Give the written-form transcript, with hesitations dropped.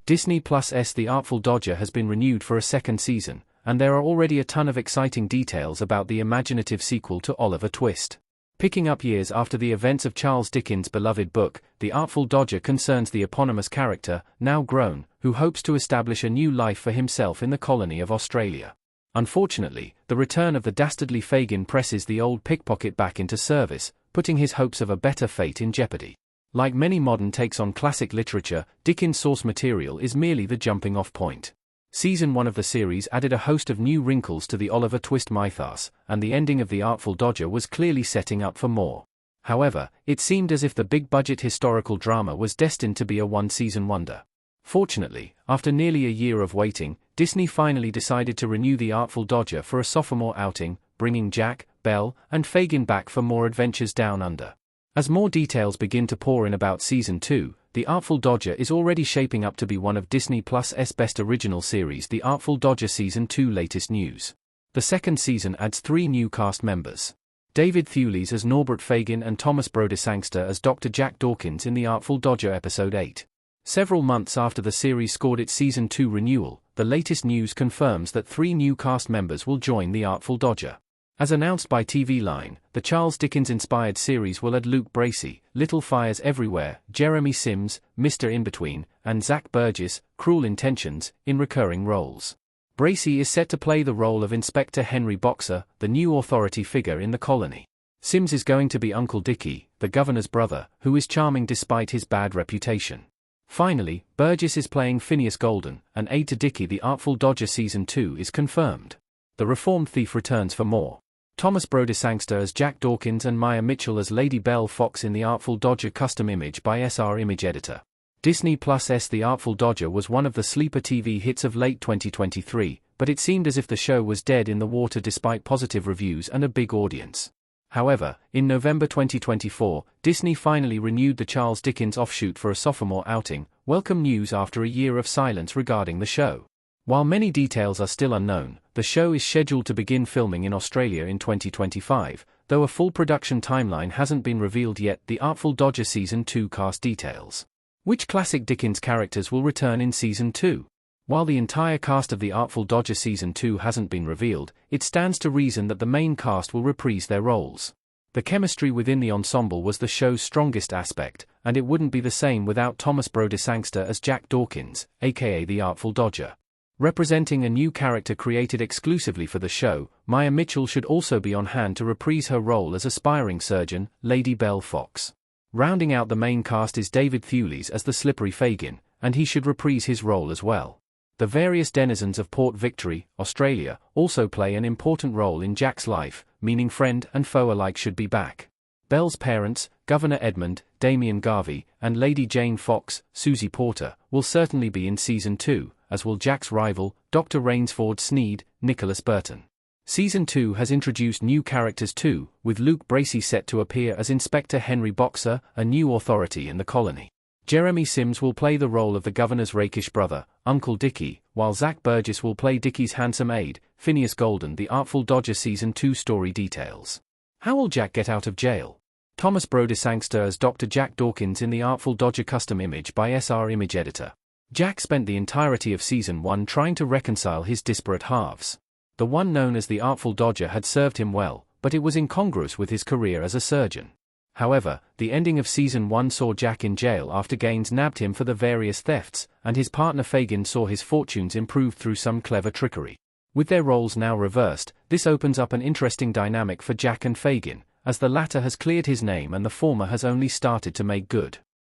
Disney Plus' The Artful Dodger has been renewed for a second season, and there are already a ton of exciting details about the imaginative sequel to Oliver Twist. Picking up years after the events of Charles Dickens' beloved book, The Artful Dodger concerns the eponymous character, now grown, who hopes to establish a new life for himself in the colony of Australia. Unfortunately, the return of the dastardly Fagin presses the old pickpocket back into service, putting his hopes of a better fate in jeopardy. Like many modern takes on classic literature, Dickens' source material is merely the jumping-off point. Season 1 of the series added a host of new wrinkles to the Oliver Twist mythos, and the ending of The Artful Dodger was clearly setting up for more. However, it seemed as if the big-budget historical drama was destined to be a one-season wonder. Fortunately, after nearly a year of waiting, Disney finally decided to renew The Artful Dodger for a sophomore outing, bringing Jack, Belle, and Fagin back for more adventures down under. As more details begin to pour in about Season 2, The Artful Dodger is already shaping up to be one of Disney Plus' best original series. The Artful Dodger Season 2 latest news. The second season adds 3 new cast members. David Thewlis as Norbert Fagin and Thomas Brodesangster as Dr. Jack Dawkins in The Artful Dodger Episode 8. Several months after the series scored its Season 2 renewal, the latest news confirms that 3 new cast members will join The Artful Dodger. As announced by TV Line, the Charles Dickens-inspired series will add Luke Bracey, Little Fires Everywhere, Jeremy Sims, Mr. Inbetween, and Zach Burgess, Cruel Intentions, in recurring roles. Bracey is set to play the role of Inspector Henry Boxer, the new authority figure in the colony. Sims is going to be Uncle Dickie, the governor's brother, who is charming despite his bad reputation. Finally, Burgess is playing Phineas Golden, an aide to Dickie. The Artful Dodger Season 2 is confirmed. The reformed thief returns for more. Thomas Brodesangster as Jack Dawkins and Maya Mitchell as Lady Belle Fox in The Artful Dodger custom image by SR Image Editor. Disney Plus' The Artful Dodger was one of the sleeper TV hits of late 2023, but it seemed as if the show was dead in the water despite positive reviews and a big audience. However, in November 2024, Disney finally renewed the Charles Dickens offshoot for a sophomore outing. Welcome news after a year of silence regarding the show. While many details are still unknown, the show is scheduled to begin filming in Australia in 2025, though a full production timeline hasn't been revealed yet. The Artful Dodger Season 2 cast details. Which classic Dickens characters will return in Season 2? While the entire cast of The Artful Dodger Season 2 hasn't been revealed, it stands to reason that the main cast will reprise their roles. The chemistry within the ensemble was the show's strongest aspect, and it wouldn't be the same without Thomas Brodesangster as Jack Dawkins, aka The Artful Dodger. Representing a new character created exclusively for the show, Maya Mitchell should also be on hand to reprise her role as aspiring surgeon, Lady Belle Fox. Rounding out the main cast is David Thewlis as the slippery Fagin, and he should reprise his role as well. The various denizens of Port Victory, Australia, also play an important role in Jack's life, meaning friend and foe alike should be back. Belle's parents, Governor Edmund, Damien Garvey, and Lady Jane Fox, Susie Porter, will certainly be in Season 2, as will Jack's rival, Dr. Rainsford Sneed, Nicholas Burton. Season 2 has introduced new characters too, with Luke Bracey set to appear as Inspector Henry Boxer, a new authority in the colony. Jeremy Sims will play the role of the governor's rakish brother, Uncle Dickie, while Zach Burgess will play Dickie's handsome aide, Phineas Golden. The Artful Dodger Season 2 story details. How will Jack get out of jail? Thomas Brodesangster as Dr. Jack Dawkins in The Artful Dodger custom image by SR Image Editor. Jack spent the entirety of Season 1 trying to reconcile his disparate halves. The one known as the Artful Dodger had served him well, but it was incongruous with his career as a surgeon. However, the ending of Season 1 saw Jack in jail after Gaines nabbed him for the various thefts, and his partner Fagin saw his fortunes improved through some clever trickery. With their roles now reversed, this opens up an interesting dynamic for Jack and Fagin, as the latter has cleared his name and the former has only started to make good.